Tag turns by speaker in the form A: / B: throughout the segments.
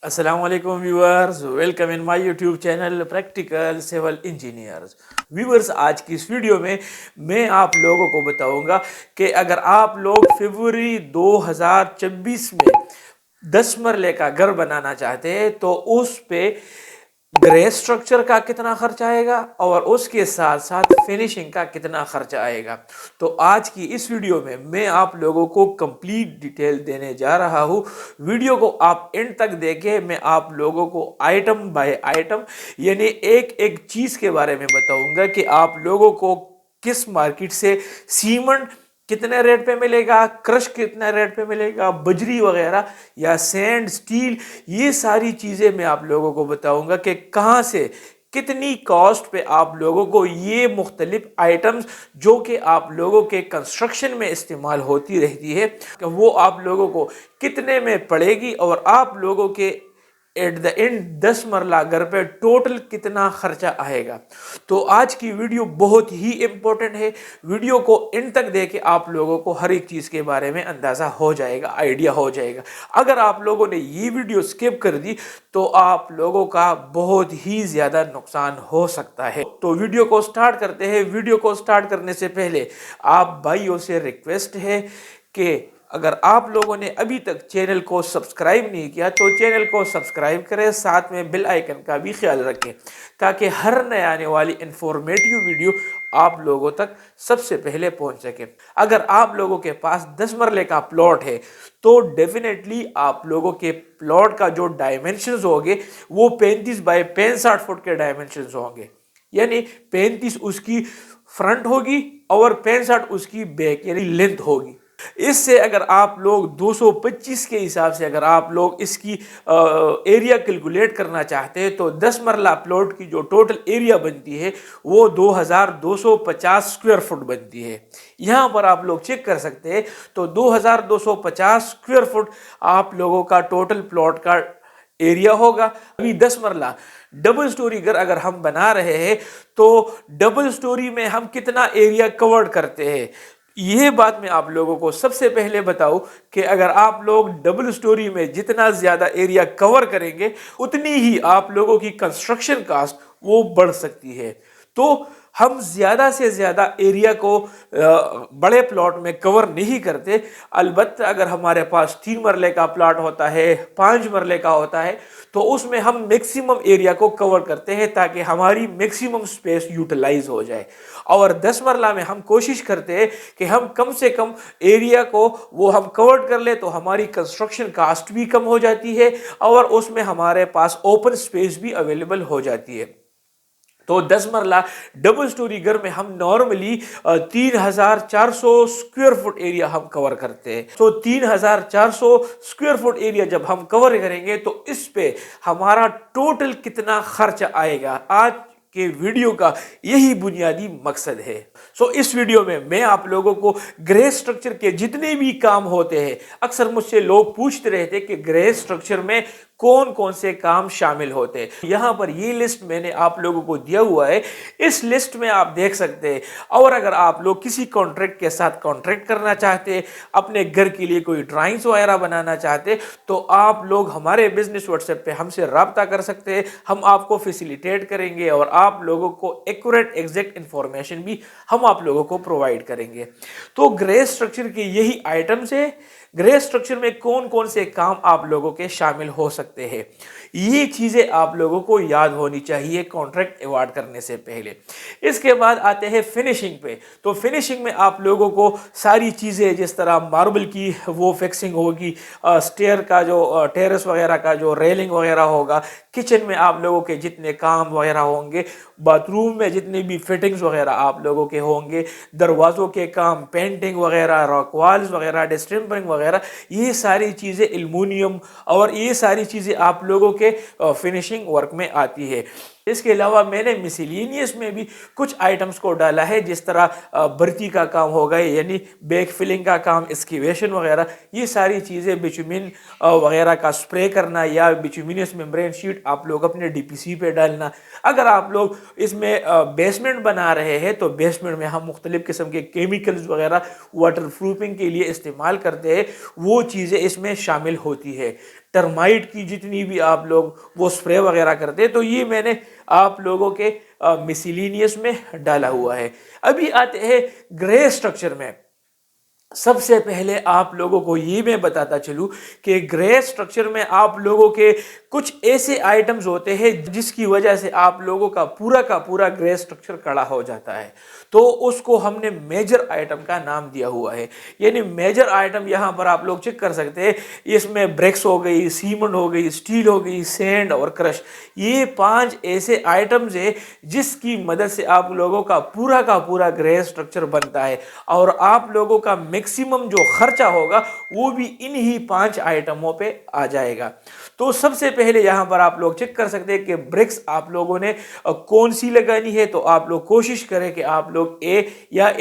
A: अस्सलाम वालेकुम viewers, welcome in my YouTube channel practical civil engineers. Viewers, आज की इस वीडियो में मैं आप लोगों को बताऊंगा कि अगर आप लोग फरवरी 2026 में 10 मरले का घर बनाना चाहते हैं तो उस पे ग्रे स्ट्रक्चर का कितना खर्च आएगा और उसके साथ साथ फिनिशिंग का कितना खर्च आएगा। तो आज की इस वीडियो में मैं आप लोगों को कंप्लीट डिटेल देने जा रहा हूं। वीडियो को आप एंड तक देखें। मैं आप लोगों को आइटम बाय आइटम यानी एक एक चीज के बारे में बताऊंगा कि आप लोगों को किस मार्केट से सीमेंट कितने रेट पे मिलेगा, क्रश कितने रेट पे मिलेगा, बजरी वगैरह या सैंड, स्टील, ये सारी चीज़ें मैं आप लोगों को बताऊंगा कि कहाँ से कितनी कॉस्ट पे आप लोगों को ये मुख्तलिफ आइटम्स जो कि आप लोगों के कंस्ट्रक्शन में इस्तेमाल होती रहती है वो आप लोगों को कितने में पड़ेगी और आप लोगों के एट द एंड 10 मरला घर पे टोटल कितना खर्चा आएगा। तो आज की वीडियो बहुत ही इंपॉर्टेंट है। वीडियो को एंड तक देके आप लोगों को हर एक चीज के बारे में अंदाजा हो जाएगा, आइडिया हो जाएगा। अगर आप लोगों ने ये वीडियो स्किप कर दी तो आप लोगों का बहुत ही ज्यादा नुकसान हो सकता है। तो वीडियो को स्टार्ट करते हैं। वीडियो को स्टार्ट करने से पहले आप भाइयों से रिक्वेस्ट है कि अगर आप लोगों ने अभी तक चैनल को सब्सक्राइब नहीं किया तो चैनल को सब्सक्राइब करें, साथ में बेल आइकन का भी ख्याल रखें ताकि हर नए आने वाली इंफॉर्मेटिव वीडियो आप लोगों तक सबसे पहले पहुंच सके। अगर आप लोगों के पास 10 मरले का प्लॉट है तो डेफिनेटली आप लोगों के प्लॉट का जो डायमेंशंस होंगे वो 35 बाय 65 फुट के डायमेंशंस होंगे, यानी 35 उसकी फ्रंट होगी और 65 उसकी बैक यानी लेंथ होगी। इससे अगर आप लोग 225 के हिसाब से अगर आप लोग इसकी एरिया कैलकुलेट करना चाहते हैं तो 10 मरला प्लॉट की जो टोटल एरिया बनती है वो 2250 स्क्वायर फुट बनती है। यहाँ पर आप लोग चेक कर सकते हैं। तो 2250 स्क्वायर फुट आप लोगों का टोटल प्लॉट का एरिया होगा। अभी 10 मरला डबल स्टोरी घर अगर हम बना रहे हैं तो डबल स्टोरी में हम कितना एरिया कवर करते हैं ये बात मैं आप लोगों को सबसे पहले बताऊं कि अगर आप लोग डबल स्टोरी में जितना ज्यादा एरिया कवर करेंगे उतनी ही आप लोगों की कंस्ट्रक्शन कास्ट वो बढ़ सकती है। तो हम ज्यादा से ज्यादा एरिया को बड़े प्लॉट में कवर नहीं करते। अलबत्ता अगर हमारे पास 3 मरले का प्लॉट होता है, 5 मरले का होता है तो उसमें हम मैक्सिमम एरिया को कवर करते हैं ताकि हमारी मैक्सिमम स्पेस यूटिलाइज हो जाए। और 10 मरला में हम कोशिश करते हैं कि हम कम से कम एरिया को वो हम कवर कर ले तो हमारी कंस्ट्रक्शन कास्ट भी कम हो जाती है और उसमें हमारे पास ओपन स्पेस भी अवेलेबल हो जाती है। तो 10 मरला डबल स्टोरी घर में हम नॉर्मली 3400 स्क्वायर फुट एरिया हम कवर करते हैं। तो 3400 स्क्वायर फुट एरिया जब हम कवर करेंगे तो इस पे हमारा टोटल कितना खर्च आएगा, आज के वीडियो का यही बुनियादी मकसद है। सो इस वीडियो में मैं आप लोगों को ग्रे स्ट्रक्चर के जितने भी काम होते हैं, अक्सर मुझसे लोग पूछते रहते कि ग्रे स्ट्रक्चर में कौन कौन से काम शामिल होते हैं। यहाँ पर ये लिस्ट मैंने आप लोगों को दिया हुआ है, इस लिस्ट में आप देख सकते हैं। और अगर आप लोग किसी कॉन्ट्रैक्ट के साथ कॉन्ट्रैक्ट करना चाहते हैं, अपने घर के लिए कोई ड्राइंग्स वगैरह बनाना चाहते हैं तो आप लोग हमारे बिजनेस व्हाट्सएप पे हमसे रब्ता कर सकते हैं। हम आपको फैसिलिटेट करेंगे और आप लोगों को एक्यूरेट एग्जैक्ट इंफॉर्मेशन भी हम आप लोगों को प्रोवाइड करेंगे। तो ग्रे स्ट्रक्चर के यही आइटम्स है। ग्रे स्ट्रक्चर में कौन कौन से काम आप लोगों के शामिल हो सकते हैं ये चीजें आप लोगों को याद होनी चाहिए कॉन्ट्रैक्ट अवार्ड करने से पहले। इसके बाद आते हैं फिनिशिंग पे। तो फिनिशिंग में आप लोगों को सारी चीजें जिस तरह मार्बल की वो फिक्सिंग होगी, स्टेयर का जो टेरेस वगैरह का जो रेलिंग वगैरह होगा, किचन में आप लोगों के जितने काम वगैरह होंगे, बाथरूम में जितनी भी फिटिंग्स वगैरह आप लोगों के होंगे, दरवाजों के काम, पेंटिंग वगैरह, रॉक वॉल्स वगैरह, डिस्टेंपरिंग वगैरह, ये सारी चीज़ें एल्युमिनियम और ये सारी चीज़ें आप लोगों के फिनिशिंग वर्क में आती है। इसके अलावा मैंने मिसलेनियस में भी कुछ आइटम्स को डाला है, जिस तरह भर्ती का काम हो गए यानी बैक फिलिंग का काम, एक्सकेवेशन वगैरह, ये सारी चीज़ें, बिचुमिन वगैरह का स्प्रे करना या बिचुमिनियस मेम्ब्रेन शीट आप लोग अपने डीपीसी पे डालना। अगर आप लोग इसमें बेसमेंट बना रहे हैं तो बेसमेंट में हम मुख्तलिफ किस्म के केमिकल्स वगैरह वाटर प्रूफिंग के लिए इस्तेमाल करते हैं, वो चीज़ें इसमें शामिल होती है। टर्माइट की जितनी भी आप लोग वो स्प्रे वगैरह करते हैं, तो ये मैंने आप लोगों के मिसलिनियस में डाला हुआ है। अभी आते हैं ग्रे स्ट्रक्चर में। सबसे पहले आप लोगों को ये मैं बताता चलूं कि ग्रे स्ट्रक्चर में आप लोगों के कुछ ऐसे आइटम्स होते हैं जिसकी वजह से आप लोगों का पूरा ग्रे स्ट्रक्चर कड़ा हो जाता है, तो उसको हमने मेजर आइटम का नाम दिया हुआ है। यानी मेजर आइटम यहाँ पर आप लोग चेक कर सकते हैं, इसमें ब्रिक्स हो गई, सीमेंट हो गई, स्टील हो गई, सैंड और क्रश, ये 5 ऐसे आइटम्स है जिसकी मदद से आप लोगों का पूरा ग्रे स्ट्रक्चर बनता है। और आप लोगों का मैक्सिमम जो खर्चा होगा वो भी इन्हीं 5 आइटमों पे आ जाएगा। तो सबसे पहले यहां पर आप लोग चेक कर सकते हैं कि ब्रिक्स आप लोगों ने कौन सी लगानी है। तो आप लोग कोशिश करें कि आप लोग ए या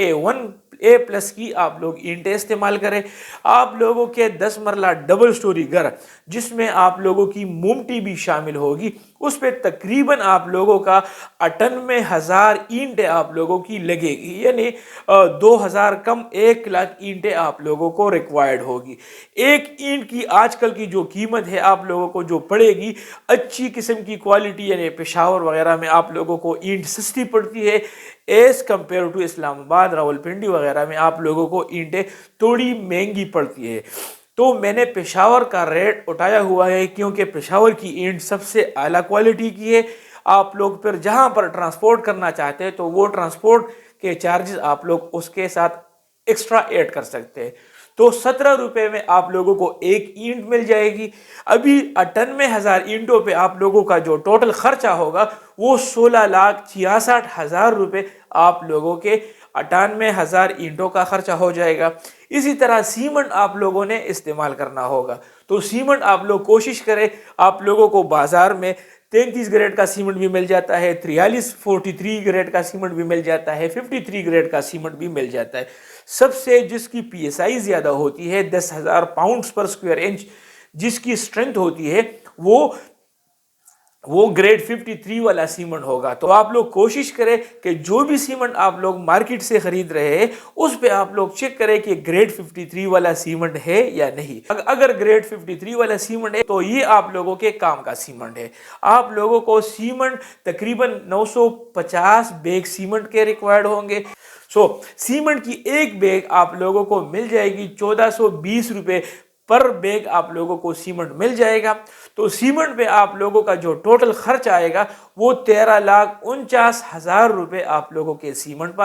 A: A+ की आप लोग ईंटें इस्तेमाल करें। आप लोगों के 10 मरला डबल स्टोरी घर जिसमें आप लोगों की मोमटी भी शामिल होगी, उस पे तकरीबन आप लोगों का 98,000 ईंटें आप लोगों की लगेगी। यानी 2,000 कम 1 लाख ईंटें आप लोगों को रिक्वायर्ड होगी। एक ईंट की आजकल की जो कीमत है आप लोगों को जो पड़ेगी, अच्छी किस्म की क्वालिटी यानी पेशावर वगैरह में आप लोगों को ईंट सस्ती पड़ती है as compare to Islamabad, Rawalpindi वगैरह में आप लोगों को ईंटें थोड़ी महंगी पड़ती है। तो मैंने पेशावर का रेट उठाया हुआ है क्योंकि पेशावर की ईंट सबसे आला क्वालिटी की है। आप लोग फिर जहां पर ट्रांसपोर्ट करना चाहते हैं तो वो ट्रांसपोर्ट के चार्जेस आप लोग उसके साथ एक्स्ट्रा ऐड कर सकते हैं। तो 17 रुपए में आप लोगों को एक ईंट मिल जाएगी। अभी 98,000 ईंटों पे आप लोगों का जो टोटल खर्चा होगा वो 16,66,000 रुपए आप लोगों के 98,000 ईंटों का खर्चा हो जाएगा। इसी तरह सीमेंट आप लोगों ने इस्तेमाल करना होगा। तो सीमेंट आप लोग कोशिश करें, आप लोगों को बाजार में 33 ग्रेड का सीमेंट भी मिल जाता है, 43 ग्रेड का सीमेंट भी मिल जाता है, 53 ग्रेड का सीमेंट भी मिल जाता है। सबसे जिसकी PSI ज्यादा होती है 10,000 पाउंड्स पर स्क्वायर इंच जिसकी स्ट्रेंथ होती है वो ग्रेड 53 वाला सीमेंट होगा। तो आप लोग कोशिश करें कि जो भी सीमेंट आप लोग मार्केट से खरीद रहे हैं उस पे आप लोग चेक करें कि ग्रेड 53 वाला सीमेंट है या नहीं। अगर ग्रेड 53 वाला सीमेंट है तो ये आप लोगों के काम का सीमेंट है। आप लोगों को सीमेंट तकरीबन 950 बैग सीमेंट के रिक्वायर्ड होंगे। सीमेंट की एक बैग आप लोगों को मिल जाएगी 1420 रुपए पर बैग आप लोगों को सीमेंट मिल जाएगा। तो सीमेंट पे आप लोगों का जो टोटल खर्च आएगा वो 13,49,000 रुपए आप लोगों के सीमेंट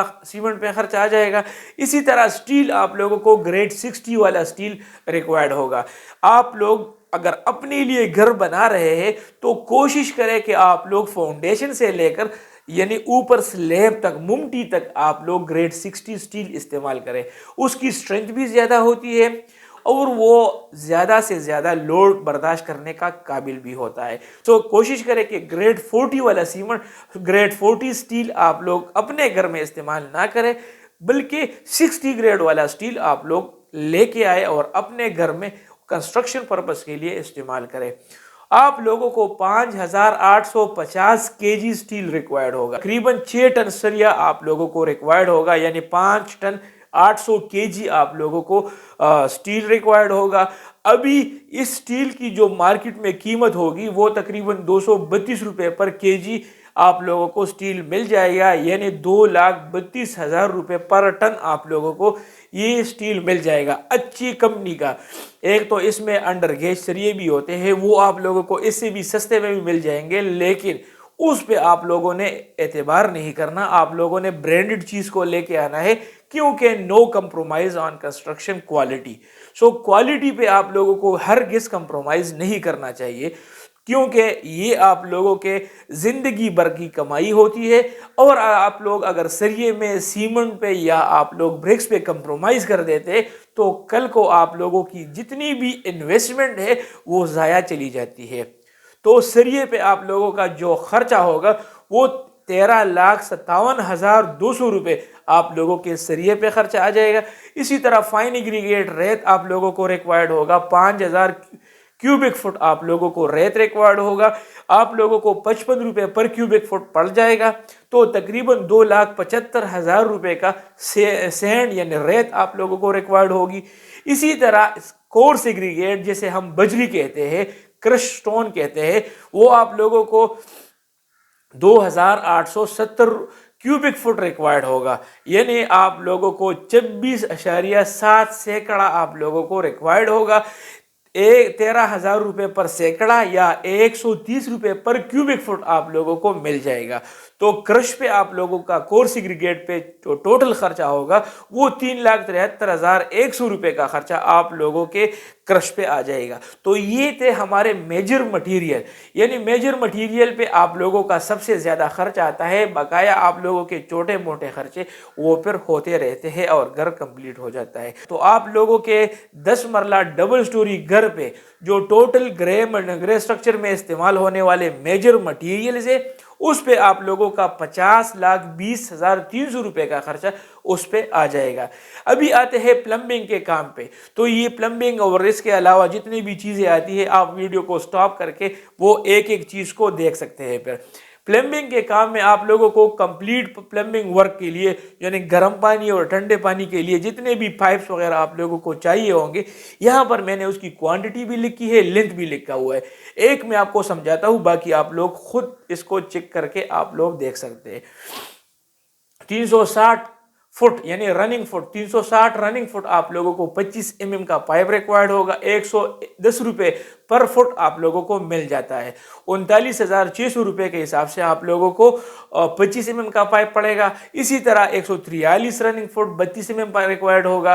A: पे खर्च आ जाएगा। इसी तरह स्टील आप लोगों को ग्रेड 60 वाला स्टील रिक्वायर्ड होगा। आप लोग अगर अपने लिए घर बना रहे हैं तो कोशिश करें कि आप लोग फाउंडेशन से लेकर यानी ऊपर स्लैब तक, मुमटी तक आप लोग ग्रेड 60 स्टील इस्तेमाल करें। उसकी स्ट्रेंथ भी ज्यादा होती है और वो ज्यादा से ज्यादा लोड बर्दाश्त करने का काबिल भी होता है। तो कोशिश करें कि ग्रेड 40 वाला सीमेंट, ग्रेड 40 स्टील आप लोग अपने घर में इस्तेमाल ना करें, बल्कि 60 ग्रेड वाला स्टील आप लोग लेके आए और अपने घर में कंस्ट्रक्शन पर्पस के लिए इस्तेमाल करें। आप लोगों को 5,850 kg स्टील रिक्वायर्ड होगा। तकरीबन 6 टन सरिया आप लोगों को रिक्वायर्ड होगा, यानी 5 टन 800 kg आप लोगों को स्टील रिक्वायर्ड होगा। अभी इस स्टील की जो मार्केट में कीमत होगी वो तकरीबन 232 रुपए पर kg आप लोगों को स्टील मिल जाएगा, यानी 2,32,000 रुपए पर टन आप लोगों को ये स्टील मिल जाएगा अच्छी कंपनी का। एक तो इसमें अंडर गेज सरिये भी होते हैं, वो आप लोगों को इससे भी सस्ते में भी मिल जाएंगे, लेकिन उस पे आप लोगों ने एतबार नहीं करना। आप लोगों ने ब्रांडेड चीज को लेके आना है, क्योंकि no compromise on construction quality. So quality पे आप लोगों को हरगिज़ कंप्रोमाइज नहीं करना चाहिए, क्योंकि ये आप लोगों के जिंदगी भर की कमाई होती है। और आप लोग अगर सरिये में, सीमेंट पे या आप लोग ब्रिक्स पे कंप्रोमाइज कर देते तो कल को आप लोगों की जितनी भी इन्वेस्टमेंट है वो ज़ाया चली जाती है। तो सरिये पे आप लोगों का जो खर्चा होगा वो 13,57,200 रुपये आप लोगों के सरिये पे खर्चा आ जाएगा। इसी तरह फाइन एग्रीगेट रेत आप लोगों को रिक्वायर्ड होगा, 5,000 क्यूबिक फुट आप लोगों को रेत रिक्वायर्ड होगा। आप लोगों को 55 रुपये पर क्यूबिक फुट पड़ जाएगा। तो तकरीबन 2,75,000 रुपये का सैंड यानी रेत आप लोगों को रिक्वायर्ड होगी। इसी तरह कोर सेग्रीगेट जिसे हम बजरी कहते हैं, क्रश स्टोन कहते हैं, वो आप लोगों को 2870 क्यूबिक फुट रिक्वायर्ड होगा। यानी आप लोगों को 26.7 सैकड़ा आप लोगों को रिक्वायर्ड होगा। 13,000 रुपये पर सैकड़ा या 130 रुपये पर क्यूबिक फुट आप लोगों को मिल जाएगा। तो क्रश पे आप लोगों का कोर सेग्रीगेट पे जो टोटल खर्चा होगा वो 3,73,100 रुपये का खर्चा आप लोगों के क्रश पे आ जाएगा। तो ये थे हमारे मेजर मटेरियल, यानी मेजर मटेरियल पे आप लोगों का सबसे ज़्यादा खर्च आता है। बकाया आप लोगों के छोटे मोटे खर्चे वो फिर होते रहते हैं और घर कंप्लीट हो जाता है। तो आप लोगों के 10 मरला डबल स्टोरी घर पे जो टोटल ग्रे स्ट्रक्चर में इस्तेमाल होने वाले मेजर मटेरियल्स है उस पे आप लोगों का 50,20,300 रुपये का खर्चा उस पे आ जाएगा। अभी आते हैं प्लम्बिंग के काम पे। तो ये प्लम्बिंग और इसके अलावा जितनी भी चीज़ें आती है आप वीडियो को स्टॉप करके वो एक एक चीज़ को देख सकते हैं। फिर प्लम्बिंग के काम में आप लोगों को कंप्लीट प्लम्बिंग वर्क के लिए यानी गर्म पानी और ठंडे पानी के लिए जितने भी पाइप्स वगैरह आप लोगों को चाहिए होंगे, यहाँ पर मैंने उसकी क्वांटिटी भी लिखी है, लेंथ भी लिखा हुआ है। एक मैं आपको समझाता हूँ, बाकी आप लोग खुद इसको चेक करके आप लोग देख सकते हैं। 360 फुट यानी रनिंग फुट, 360 रनिंग फुट आप लोगों को 25 mm का पाइप रिक्वायर्ड होगा। 110 रुपये पर फुट आप लोगों को मिल जाता है। 39,600 रुपये के हिसाब से आप लोगों को 25 mm का पाइप पड़ेगा। इसी तरह 143 रनिंग फुट 32 mm का रिक्वायर्ड होगा।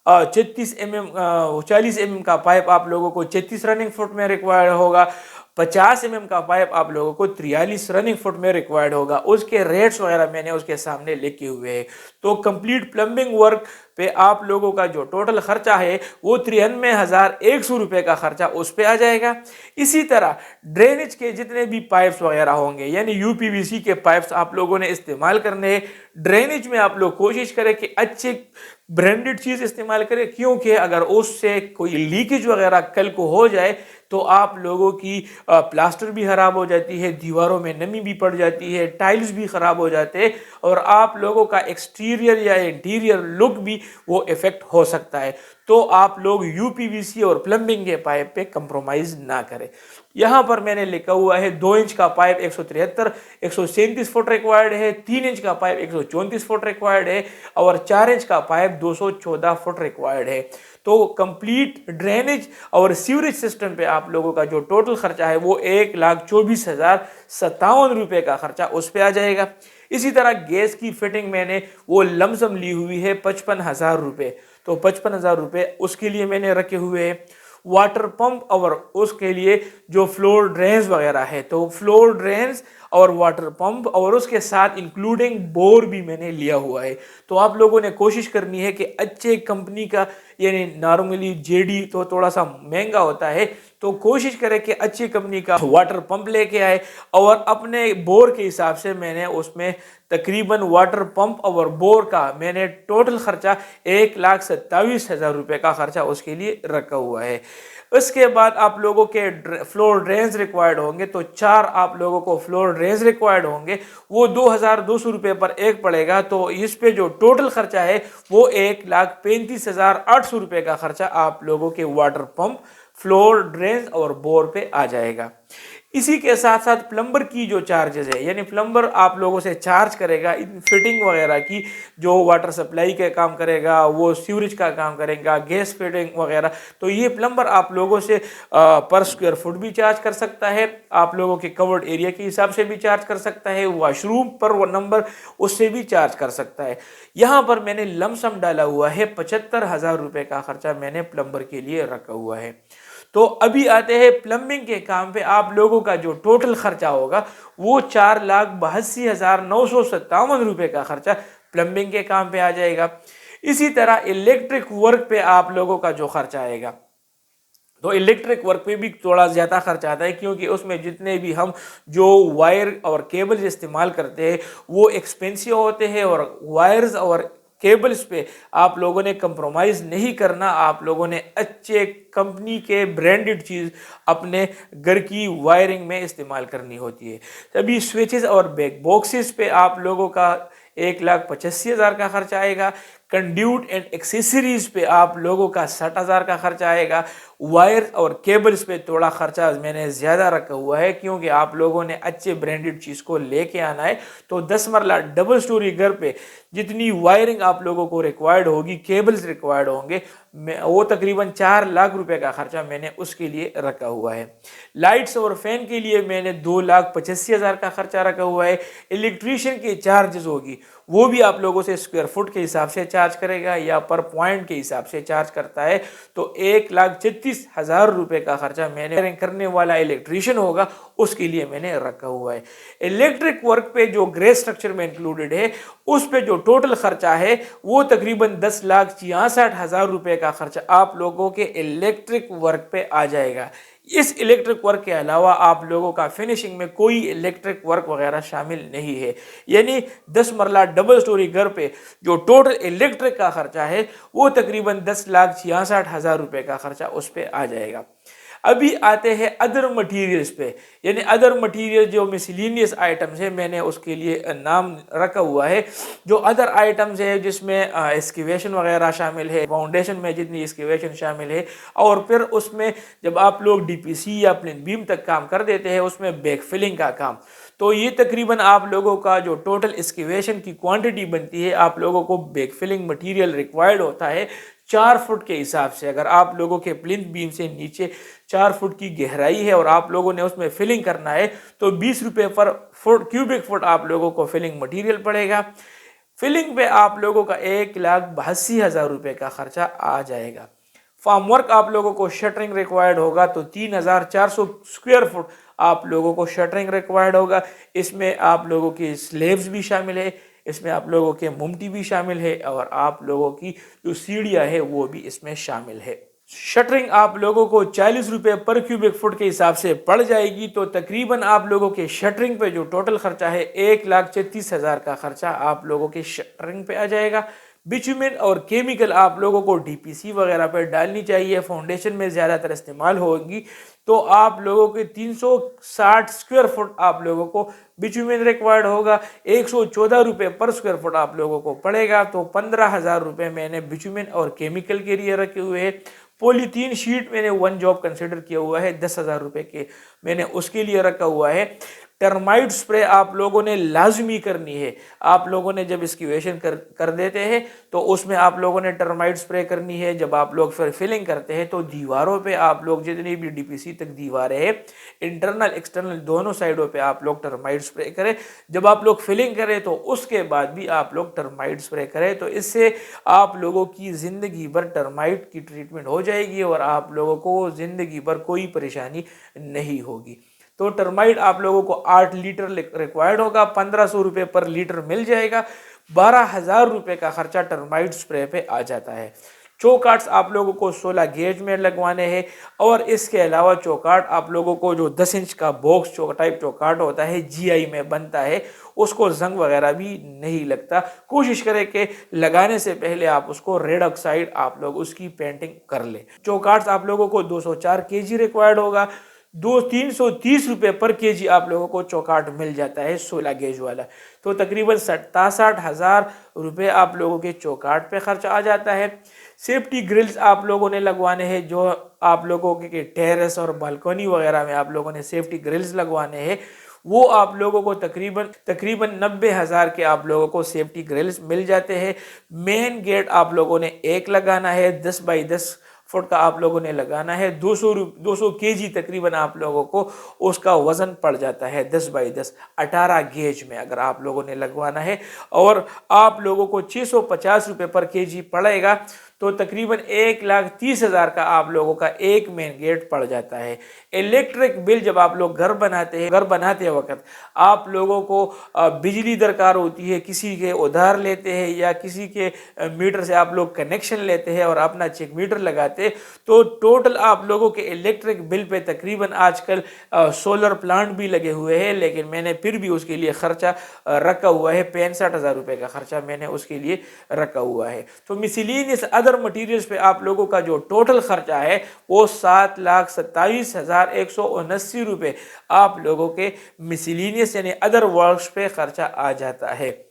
A: 40 mm का पाइप आप लोगों को 36 रनिंग फुट में रिक्वायर्ड होगा। 50 mm का पाइप आप लोगों को 43 रनिंग फुट में रिक्वायर्ड होगा। उसके रेट्स वगैरह मैंने उसके सामने लिखे हुए हैं। तो कंप्लीट प्लम्बिंग वर्क पे आप लोगों का जो टोटल खर्चा है वो 93,100 रुपये का खर्चा उस पे आ जाएगा। इसी तरह ड्रेनेज के जितने भी पाइप्स वगैरह होंगे यानी यूपीवीसी के पाइप्स आप लोगों ने इस्तेमाल करने हैं। ड्रेनेज में आप लोग कोशिश करें कि अच्छे ब्रांडेड चीज़ इस्तेमाल करें, क्योंकि अगर उससे कोई लीकेज वगैरह कल को हो जाए तो आप लोगों की प्लास्टर भी ख़राब हो जाती है, दीवारों में नमी भी पड़ जाती है, टाइल्स भी ख़राब हो जाते हैं और आप लोगों का एक्सटीरियर या इंटीरियर लुक भी वो इफ़ेक्ट हो सकता है। तो आप लोग यूपीवीसी और प्लम्बिंग के पाइप पे कंप्रोमाइज़ ना करें। यहाँ पर मैंने लिखा हुआ है 2 इंच का पाइप 137 फुट रिक्वायर्ड है, 3 इंच का पाइप 134 फुट रिक्वायर्ड है और 4 इंच का पाइप 214 फुट रिक्वायर्ड है। तो कंप्लीट ड्रेनेज और सीवरेज सिस्टम पे आप लोगों का जो टोटल खर्चा है वो 1,24,057 रुपये का खर्चा उस पे आ जाएगा। इसी तरह गैस की फिटिंग मैंने वो लमसम ली हुई है 55,000 रुपये। तो 55,000 रुपये उसके लिए मैंने रखे हुए हैं। वाटर पंप और उसके लिए जो फ्लोर ड्रेन्स वगैरह है, तो फ्लोर ड्रेन्स और वाटर पंप और उसके साथ इंक्लूडिंग बोर भी मैंने लिया हुआ है। तो आप लोगों ने कोशिश करनी है कि अच्छे कंपनी का, यानी नॉर्मली जेडी तो थोड़ा सा महंगा होता है, तो कोशिश करें कि अच्छी कंपनी का वाटर पंप लेके आए। और अपने बोर के हिसाब से मैंने उसमें तकरीबन वाटर पंप और बोर का मैंने टोटल खर्चा 1,27,000 रुपये का खर्चा उसके लिए रखा हुआ है। उसके बाद आप लोगों के फ्लोर ड्रेन्स रिक्वायर्ड होंगे, तो 4 आप लोगों को फ्लोर ड्रेन्स रिक्वायर्ड होंगे, वो 2,200 रुपये पर एक पड़ेगा। तो इस पे जो टोटल खर्चा है वो 1,35,800 रुपये का खर्चा आप लोगों के वाटर पंप, फ्लोर ड्रेन्स और बोर पे आ जाएगा। इसी के साथ साथ प्लम्बर की जो चार्जेस है, यानी प्लम्बर आप लोगों से चार्ज करेगा इन फिटिंग वगैरह की, जो वाटर सप्लाई का काम करेगा, वो सीवरेज का काम करेगा, गैस फिटिंग वगैरह। तो ये प्लम्बर आप लोगों से पर स्क्वायर फुट भी चार्ज कर सकता है, आप लोगों के कवर्ड एरिया के हिसाब से भी चार्ज कर सकता है, वॉशरूम पर वो नंबर उससे भी चार्ज कर सकता है। यहाँ पर मैंने लमसम डाला हुआ है 75,000 रुपये का खर्चा मैंने प्लम्बर के लिए रखा हुआ है। तो अभी आते हैं प्लम्बिंग के काम पे। आप लोगों का जो टोटल खर्चा होगा वो 4,82,957 रुपये का खर्चा प्लम्बिंग के काम पे आ जाएगा। इसी तरह इलेक्ट्रिक वर्क पे आप लोगों का जो खर्चा आएगा, तो इलेक्ट्रिक वर्क पे भी थोड़ा ज़्यादा खर्चा आता है, क्योंकि उसमें जितने भी हम जो वायर और केबल्स इस्तेमाल करते हैं वो एक्सपेंसिव होते हैं, और वायर्स और केबल्स पे आप लोगों ने कंप्रोमाइज़ नहीं करना। आप लोगों ने अच्छे कंपनी के ब्रांडेड चीज़ अपने घर की वायरिंग में इस्तेमाल करनी होती है। तभी स्विचेस और बैक बॉक्सेस पे आप लोगों का 1,85,000 का खर्चा आएगा। कंड्यूट एंड एक्सेसरीज पे आप लोगों का 60,000 का खर्चा आएगा। वायर और केबल्स पे थोड़ा खर्चा मैंने ज़्यादा रखा हुआ है, क्योंकि आप लोगों ने अच्छे ब्रांडेड चीज़ को लेके आना है। तो 10 मरला डबल स्टोरी घर पे जितनी वायरिंग आप लोगों को रिक्वायर्ड होगी, केबल्स रिक्वायर्ड होंगे, वो तकरीबन 4 लाख रुपए का खर्चा मैंने उसके लिए रखा हुआ है। लाइट्स और फैन के लिए मैंने 2,85,000 का खर्चा रखा हुआ है। इलेक्ट्रीशियन के चार्जेस होगी, वो भी आप लोगों से स्क्वायर फुट के हिसाब से चार्ज करेगा या पर पॉइंट के हिसाब से चार्ज करता है। तो 1,36,000 रुपए का खर्चा मैंने करने वाला इलेक्ट्रीशियन होगा उसके लिए मैंने रखा हुआ है। इलेक्ट्रिक वर्क पे जो ग्रे स्ट्रक्चर में इंक्लूडेड है, उस पे जो टोटल खर्चा है वो तकरीबन 10,66,000 रुपए का खर्चा आप लोगों के इलेक्ट्रिक वर्क पे आ जाएगा। इस इलेक्ट्रिक वर्क के अलावा आप लोगों का फिनिशिंग में कोई इलेक्ट्रिक वर्क वगैरह शामिल नहीं है। यानी 10 मरला डबल स्टोरी घर पे जो टोटल इलेक्ट्रिक का खर्चा है वो तकरीबन 10,66,000 रुपए का खर्चा उस पे आ जाएगा। अभी आते हैं अदर मटेरियल्स पे, यानी अदर मटेरियल जो मिसलिनियस आइटम्स है, मैंने उसके लिए नाम रखा हुआ है। जो अदर आइटम्स है जिसमें एक्सकेवेशन वगैरह शामिल है, फाउंडेशन में जितनी एक्सकेवेशन शामिल है, और फिर उसमें जब आप लोग डीपीसी या प्लेन बीम तक काम कर देते हैं उसमें बैक फिलिंग का काम, तो ये तकरीबन आप लोगों का जो टोटल एक्सकेवेशन की क्वांटिटी बनती है, आप लोगों को बैक फिलिंग मटेरियल रिक्वायर्ड होता है 4 फुट के हिसाब से। अगर आप लोगों के प्लिंथ बीम से नीचे 4 फुट की गहराई है और आप लोगों ने उसमें फिलिंग करना है तो 20 रुपए पर फुट क्यूबिक फुट आप लोगों को फिलिंग मटेरियल पड़ेगा। फिलिंग पे आप लोगों का 1,82,000 रुपए का खर्चा आ जाएगा। फार्म वर्क आप लोगों को शटरिंग रिक्वायर्ड होगा तो 3,400 स्क्वायर फुट आप लोगों को शटरिंग रिक्वायर्ड होगा। इसमें आप लोगों की स्लेब्स भी शामिल है, इसमें आप लोगों के मुमटी भी शामिल है, और आप लोगों की जो सीढ़ियाँ है वो भी इसमें शामिल है। शटरिंग आप लोगों को 40 रुपए पर क्यूबिक फुट के हिसाब से पड़ जाएगी। तो तकरीबन आप लोगों के शटरिंग पे जो टोटल खर्चा है 1,36,000 का खर्चा आप लोगों के शटरिंग पे आ जाएगा। बिचुमेन और केमिकल आप लोगों को डीपीसी वगैरह पर डालनी चाहिए, फाउंडेशन में ज़्यादातर इस्तेमाल होगी। तो आप लोगों के 360 स्क्वायर फुट आप लोगों को बिचुमेन रिक्वायर्ड होगा। 114 रुपये पर स्क्वायर फुट आप लोगों को पड़ेगा। तो 15,000 रुपये मैंने बिचुमेन और केमिकल के लिए रखे हुए हैं। पॉलीथीन शीट मैंने वन जॉब कंसिडर किया हुआ है, 10,000 रुपये के मैंने उसके लिए रखा हुआ है। टर्माइट स्प्रे आप लोगों ने लाजमी करनी है। आप लोगों ने जब एक्सकेवेशन कर देते हैं तो उसमें आप लोगों ने टर्माइट स्प्रे करनी है। जब आप लोग फिर फिलिंग करते हैं तो दीवारों पे आप लोग जितनी भी डीपीसी तक दीवारें हैं, इंटरनल एक्सटर्नल दोनों साइडों पे आप लोग टर्माइट स्प्रे करें। जब आप लोग फिलिंग करें तो उसके बाद भी आप लोग टर्माइट स्प्रे करें। तो इससे आप लोगों की ज़िंदगी भर टर्माइट की ट्रीटमेंट हो जाएगी और आप लोगों को ज़िंदगी भर कोई परेशानी नहीं होगी। तो टर्माइट आप लोगों को 8 लीटर रिक्वायर्ड होगा, 1,500 रुपये पर लीटर मिल जाएगा। 12,000 रुपये का खर्चा टर्माइट स्प्रे पे आ जाता है। चौकाट्स आप लोगों को 16 गेज में लगवाने हैं, और इसके अलावा चौकाट आप लोगों को जो 10 इंच का बॉक्स टाइप चौकाट होता है जीआई में बनता है, उसको जंग वगैरह भी नहीं लगता। कोशिश करें कि लगाने से पहले आप उसको रेड ऑक्साइड आप लोग उसकी पेंटिंग कर ले। चौकाट्स आप लोगों को 204 केजी रिक्वायर्ड होगा। 330 रुपये पर केजी आप लोगों को चौकाट मिल जाता है 16 गेज वाला। तो तकरीबन 67,000 रुपये आप लोगों के चौकाट पे खर्च आ जाता है। सेफ्टी ग्रिल्स आप लोगों ने लगवाने हैं, जो आप लोगों के टेरेस और बालकनी वगैरह में आप लोगों ने सेफ्टी ग्रिल्स लगवाने हैं, वो आप लोगों को तकरीबन 90,000 के आप लोगों को सेफ्टी ग्रिल्स मिल जाते हैं। मेन गेट आप लोगों ने एक लगाना है, 10 बाई 10 फुट का आप लोगों ने लगाना है। 200 केजी तकरीबन आप लोगों को उसका वजन पड़ जाता है 10 बाई 10 18 गेज में अगर आप लोगों ने लगवाना है, और आप लोगों को 650 रुपये पर केजी पड़ेगा। तो तकरीबन 1,30,000 का आप लोगों का एक मेन गेट पड़ जाता है। इलेक्ट्रिक बिल जब आप लोग घर बनाते वक्त आप लोगों को बिजली दरकार होती है, किसी के उधार लेते हैं या किसी के मीटर से आप लोग कनेक्शन लेते हैं और अपना चेक मीटर लगाते हैं, तो टोटल आप लोगों के इलेक्ट्रिक बिल पे तकरीबन आजकल सोलर प्लांट भी लगे हुए हैं, लेकिन मैंने फिर भी उसके लिए खर्चा रखा हुआ है। 65,000 रुपये का खर्चा मैंने उसके लिए रखा हुआ है। तो मिसलिनियस अदर मटीरियल्स पे आप लोगों का जो टोटल खर्चा है वो 7,27,179 रुपये आप लोगों के मिसलिनियस यानी अदर वर्क्स पे खर्चा आ जाता है।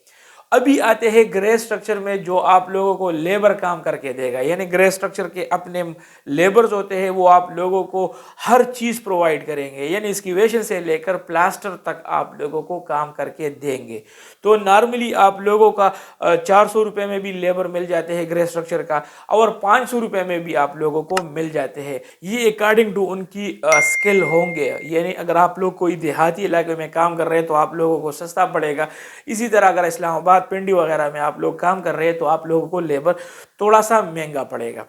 A: अभी आते हैं ग्रे स्ट्रक्चर में, जो आप लोगों को लेबर काम करके देगा। यानी ग्रे स्ट्रक्चर के अपने लेबर्स होते हैं, वो आप लोगों को हर चीज़ प्रोवाइड करेंगे, यानी एक्सकेवेशन से लेकर प्लास्टर तक आप लोगों को काम करके देंगे। तो नॉर्मली आप लोगों का 400 रुपये में भी लेबर मिल जाते हैं ग्रे स्ट्रक्चर का, और 500 रुपये में भी आप लोगों को मिल जाते हैं। ये अकॉर्डिंग टू उनकी स्किल होंगे। यानी अगर आप लोग कोई देहाती इलाके में काम कर रहे हैं तो आप लोगों को सस्ता पड़ेगा। इसी तरह अगर इस्लामाबाद, पिंडी वगैरह में आप लोग काम कर रहे हैं तो आप लोगों को लेबर थोड़ा सा महंगा पड़ेगा।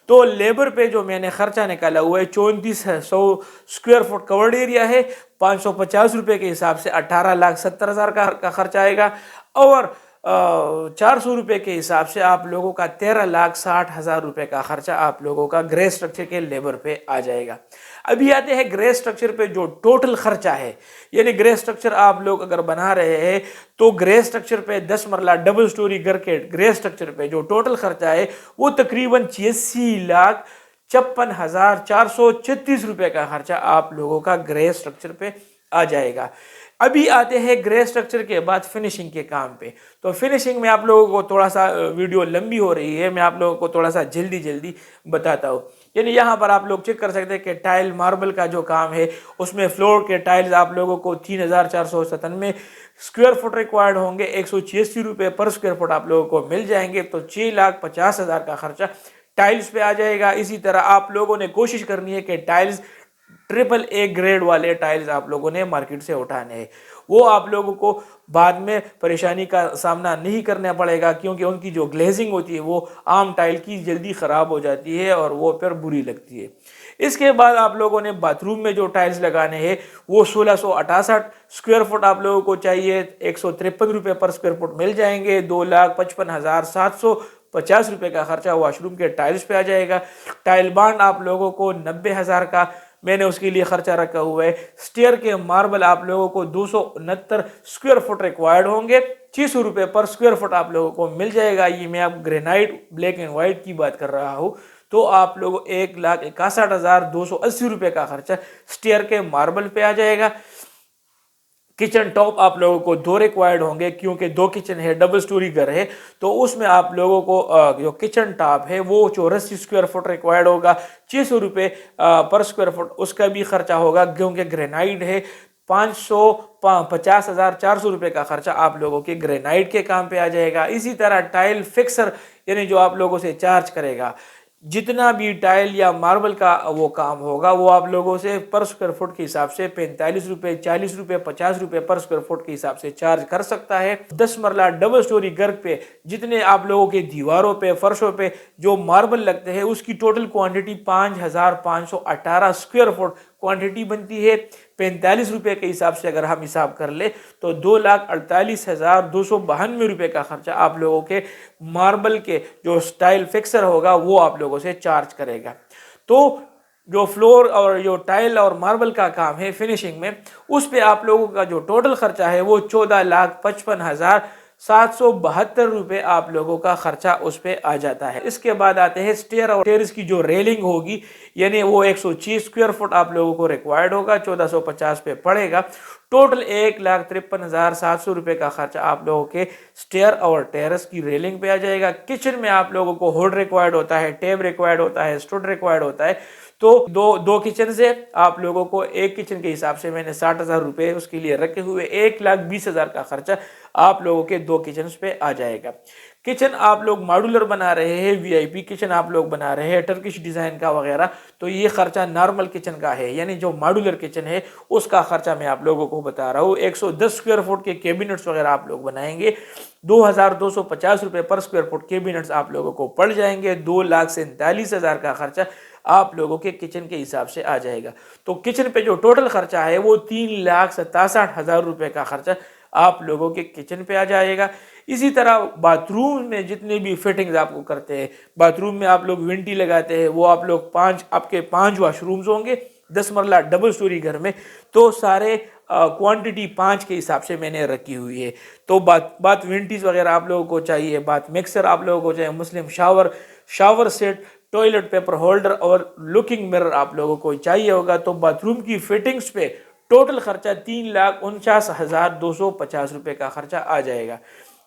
A: तो लेबर पे जो मैंने खर्चा निकाला हुआ है 3400 स्क्वायर फुट कवर्ड एरिया है, 550 रुपये के हिसाब से 18,70,000 का खर्चा आएगा, और 400 रुपये के हिसाब से आप लोगों का 13,60,000 रुपये का खर्चा आप लोगों का ग्रे स्ट्रक्चर के लेबर पे आ जाएगा। अभी आते हैं ग्रे स्ट्रक्चर पे जो टोटल खर्चा है। यानी ग्रे स्ट्रक्चर आप लोग अगर बना रहे हैं तो ग्रे स्ट्रक्चर पे 10 मरला डबल स्टोरी घर के ग्रे स्ट्रक्चर पे जो टोटल खर्चा है वो तकरीबन 86,56,436 रुपये का खर्चा आप लोगों का ग्रे स्ट्रक्चर पे आ जाएगा। अभी आते हैं ग्रे स्ट्रक्चर के बाद फिनिशिंग के काम पे। तो फिनिशिंग में आप लोगों को थोड़ा सा वीडियो लंबी हो रही है, मैं आप लोगों को थोड़ा सा जल्दी बताता हूँ। यानी यहाँ पर आप लोग चेक कर सकते हैं कि टाइल मार्बल का जो काम है उसमें फ्लोर के टाइल्स आप लोगों को 3,497 स्क्वायर फुट रिक्वायर्ड होंगे, 186 रुपये पर स्क्वायर फुट आप लोगों को मिल जाएंगे। तो 6,50,000 का खर्चा टाइल्स पे आ जाएगा। इसी तरह आप लोगों ने कोशिश करनी है कि टाइल्स AAA ग्रेड वाले टाइल्स आप लोगों ने मार्केट से उठाने हैं, वो आप लोगों को बाद में परेशानी का सामना नहीं करना पड़ेगा, क्योंकि उनकी जो ग्लेजिंग होती है वो आम टाइल की जल्दी ख़राब हो जाती है और वो फिर बुरी लगती है। इसके बाद आप लोगों ने बाथरूम में जो टाइल्स लगाने हैं वो 1668 स्क्वायर फुट आप लोगों को चाहिए, 153 रुपये पर स्क्वायर फुट मिल जाएंगे। 2,55,750 रुपये का खर्चा वॉशरूम के टाइल्स पे आ जाएगा। टाइल बांड आप लोगों को 90,000 का मैंने उसके लिए खर्चा रखा हुआ है। स्टेयर के मार्बल आप लोगों को 269 स्क्वायर फुट रिक्वायर्ड होंगे, 600 रुपये पर स्क्वायर फुट आप लोगों को मिल जाएगा। ये मैं आप ग्रेनाइट ब्लैक एंड व्हाइट की बात कर रहा हूँ। तो आप लोगों 1,61,280 रुपये का खर्चा स्टेयर के मार्बल पे आ जाएगा। किचन टॉप आप लोगों को 2 रिक्वायर्ड होंगे, क्योंकि 2 किचन है, डबल स्टोरी घर है, तो उसमें आप लोगों को जो किचन टॉप है वो 84 स्क्वायर फुट रिक्वायर्ड होगा, 600 रुपये पर स्क्वायर फुट उसका भी खर्चा होगा, क्योंकि ग्रेनाइट है। 550,400 रुपये का खर्चा आप लोगों के ग्रेनाइट के काम पे आ जाएगा। इसी तरह टाइल फिक्सर यानी जो आप लोगों से चार्ज करेगा, जितना भी टाइल या मार्बल का वो काम होगा वो आप लोगों से पर स्क्वायर फुट के हिसाब से 45 रुपये, 40 रुपये, 50 रुपये पर स्क्वायर फुट के हिसाब से चार्ज कर सकता है। 10 मरला डबल स्टोरी घर पे जितने आप लोगों के दीवारों पे, फर्शों पे जो मार्बल लगते हैं उसकी total quantity 5,518 square foot quantity बनती है। 45 रुपये के हिसाब से अगर हम हिसाब कर ले तो 2,48,292 रुपये का खर्चा आप लोगों के मार्बल के जो स्टाइल फिक्सर होगा वो आप लोगों से चार्ज करेगा। तो जो फ्लोर और जो टाइल और मार्बल का काम है फिनिशिंग में, उस पे आप लोगों का जो टोटल खर्चा है वो 14,55,772 रुपये आप लोगों का खर्चा उस पे आ जाता है। इसके बाद आते हैं स्टेयर और टेरेस की जो रेलिंग होगी, यानी वो 106 स्क्वायर फुट आप लोगों को रिक्वायर्ड होगा, 1450 पे पड़ेगा। टोटल 1,53,700 रुपये का खर्चा आप लोगों के स्टेयर और टेरेस की रेलिंग पे आ जाएगा। किचन में आप लोगों को हुड रिक्वायर्ड होता है, टेब रिक्वायर्ड होता है, स्टूड रिक्वायर्ड होता है। तो दो किचन से आप लोगों को एक किचन के हिसाब से मैंने 60,000 रुपये उसके लिए रखे हुए, 1,20,000 का खर्चा आप लोगों के 2 किचन पे आ जाएगा। किचन आप लोग मॉड्यूलर बना रहे हैं, वीआईपी किचन आप लोग बना रहे हैं टर्किश डिज़ाइन का वगैरह, तो ये खर्चा नॉर्मल किचन का है। यानी जो मॉड्यूलर किचन है उसका खर्चा मैं आप लोगों को बता रहा हूँ। 110 स्क्वायर फुट के कैबिनेट्स वगैरह आप लोग बनाएंगे, 2,250 रुपये पर स्क्वायर फुट कैबिनेट्स आप लोगों को पड़ जाएंगे। 2,47,000 का खर्चा आप लोगों के किचन के हिसाब से आ जाएगा। तो किचन पे जो टोटल खर्चा है वो 3,67,000 रुपये का खर्चा आप लोगों के किचन पे आ जाएगा। इसी तरह बाथरूम में जितने भी फिटिंग्स आपको करते हैं, बाथरूम में आप लोग विंटी लगाते हैं, वो आप लोग आपके 5 वाशरूम्स होंगे 10 मरला डबल स्टोरी घर में, तो सारे क्वांटिटी 5 के हिसाब से मैंने रखी हुई है। तो बात विंटीज वगैरह आप लोगों को चाहिए, बात मिक्सर आप लोगों को चाहिए, मुस्लिम shower set, toilet paper holder और लुकिंग मिरर आप लोगों को चाहिए होगा। तो बाथरूम की फिटिंग्स पे टोटल खर्चा 3,49,250 रुपये का खर्चा आ जाएगा।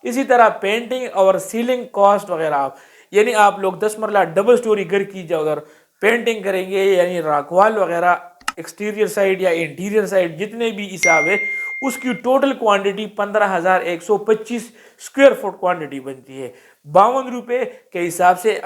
A: इसी तरह पेंटिंग और सीलिंग कॉस्ट वगैरह यानी आप लोग 10 मरला डबल स्टोरी घर की जो अगर पेंटिंग करेंगे यानी राखवाल वगैरह एक्सटीरियर साइड या इंटीरियर साइड जितने भी हिसाब है उसकी total quantity 15,125 square foot quantity बनती है। 52 रुपये के हिसाब से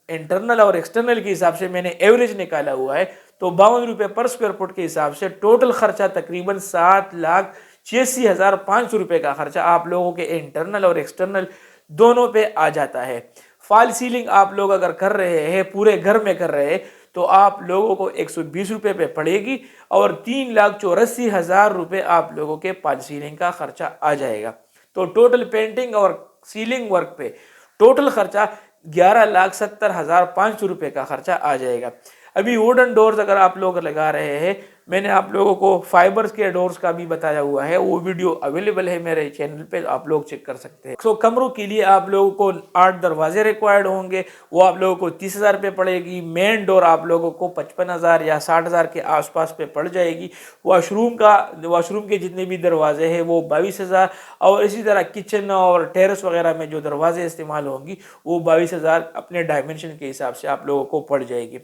A: इंटरनल और एक्सटर्नल के हिसाब से मैंने एवरेज निकाला हुआ है, तो 52 रुपये पर स्क्वायर फुट के हिसाब से टोटल खर्चा तकरीबन 7,86,500 रुपये का खर्चा आप लोगों के इंटरनल और एक्सटर्नल दोनों पे आ जाता है। फॉल सीलिंग आप लोग अगर कर रहे हैं पूरे घर में कर रहे हैं तो आप लोगों को 120 रुपये पे पड़ेगी और 3,84,000 रुपये आप लोगों के फॉल सीलिंग का खर्चा आ जाएगा। तो टोटल पेंटिंग और सीलिंग वर्क पे टोटल खर्चा 11,70,500 रुपये का खर्चा आ जाएगा। अभी वुडन डोर्स अगर आप लोग लगा रहे हैं, मैंने आप लोगों को फाइबर्स के डोर्स का भी बताया हुआ है, वो वीडियो अवेलेबल है मेरे चैनल पे, आप लोग चेक कर सकते हैं। तो कमरों के लिए आप लोगों को 8 दरवाजे रिक्वायर्ड होंगे, वो आप लोगों को 30,000 रुपये पड़ेगी। मेन डोर आप लोगों को 55,000 या 60,000 के आसपास पे पड़ जाएगी। वॉशरूम के जितने भी दरवाजे हैं वो 22,000, और इसी तरह किचन और टेरेस वगैरह में जो दरवाजे इस्तेमाल होंगी वो 22,000 अपने डायमेंशन के हिसाब से आप लोगों को पड़ जाएगी।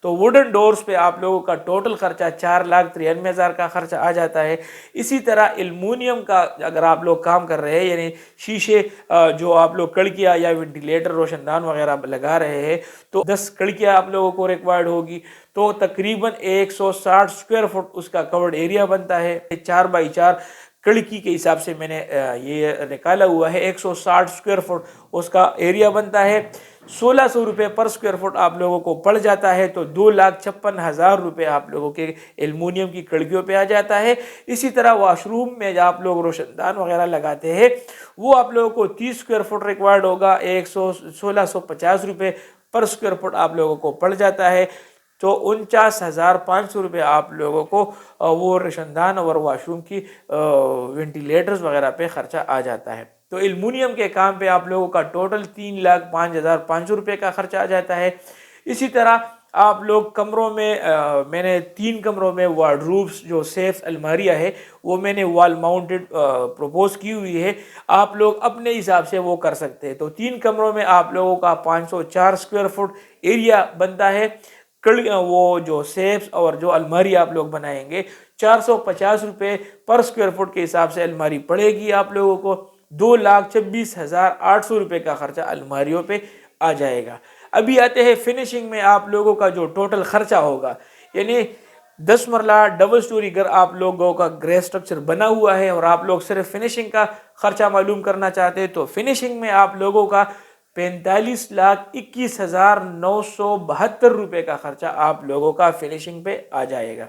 A: तो वुडन डोर्स पे आप लोगों का टोटल खर्चा 4,93,000 का खर्चा आ जाता है। इसी तरह एल्युमिनियम का अगर आप लोग काम कर रहे हैं यानी शीशे जो आप लोग कड़कियाँ या वेंटिलेटर रोशनदान वगैरह लगा रहे हैं तो 10 कड़कियाँ आप लोगों को रिक्वायर्ड होगी, तो तकरीबन 160 स्क्वायर फुट उसका कवर्ड एरिया बनता है। 4 बाई 4 कड़की के हिसाब से मैंने ये निकाला हुआ है, 160 स्क्वायर फुट उसका एरिया बनता है। 1,600 रुपये पर स्क्वायर फुट आप लोगों को पड़ जाता है, तो 2,56,000 रुपये आप लोगों के एल्युमिनियम की कड़कियों पे आ जाता है। इसी तरह वॉशरूम में जब आप लोग रोशनदान वगैरह लगाते हैं वो आप लोगों को 30 स्क्वायर फुट रिक्वायर्ड होगा, 1,650 रुपये पर स्क्वायर फुट आप लोगों को पड़ जाता है। तो 49,500 रुपये आप लोगों को वो रोशनदान और वॉशरूम की वेंटिलेटर्स वगैरह पे खर्चा आ जाता है। तो एल्युमिनियम के काम पे आप लोगों का टोटल 3,05,500 रुपये का खर्चा आ जाता है। इसी तरह आप लोग कमरों में मैंने 3 कमरों में वार्डरूब्स जो सेफ अलमारियाँ है वो मैंने वॉल माउंटेड प्रपोज की हुई है, आप लोग अपने हिसाब से वो कर सकते हैं। तो 3 कमरों में आप लोगों का 504 स्क्वायर फुट एरिया बनता है। वो जो सेफ्स और जो अलमारी आप लोग बनाएंगे 450 रुपये पर स्क्वायर फुट के हिसाब से अलमारी पड़ेगी आप लोगों को। 2,26,800 रुपये का खर्चा अलमारियों पे आ जाएगा। अभी आते हैं फिनिशिंग में आप लोगों का जो टोटल खर्चा होगा, यानी 10 मरला डबल स्टोरी घर आप लोगों का ग्रे स्ट्रक्चर बना हुआ है और आप लोग सिर्फ फिनिशिंग का खर्चा मालूम करना चाहते हैं, तो फिनिशिंग में आप लोगों का 45,21,972 रुपये का खर्चा आप लोगों का फिनिशिंग पे आ जाएगा।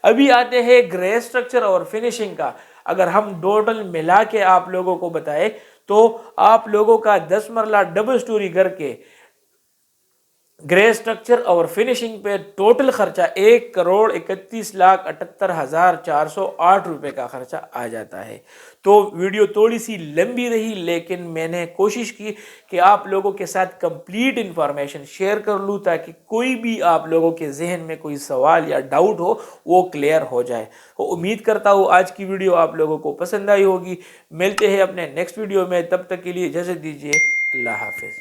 A: अभी आते हैं ग्रे स्ट्रक्चर और फिनिशिंग का, अगर हम टोटल मिला के आप लोगों को बताएं तो आप लोगों का 10 मरला डबल स्टोरी घर के ग्रे स्ट्रक्चर और फिनिशिंग पे टोटल खर्चा 1,31,78,408 रुपये का खर्चा आ जाता है। तो वीडियो थोड़ी सी लंबी रही, लेकिन मैंने कोशिश की कि आप लोगों के साथ कंप्लीट इंफॉर्मेशन शेयर कर लूँ ताकि कोई भी आप लोगों के जहन में कोई सवाल या डाउट हो वो क्लियर हो जाए। तो उम्मीद करता हूँ आज की वीडियो आप लोगों को पसंद आई होगी। मिलते हैं अपने नेक्स्ट वीडियो में, तब तक के लिए इजाज़त दीजिए। अल्लाह हाफिज़।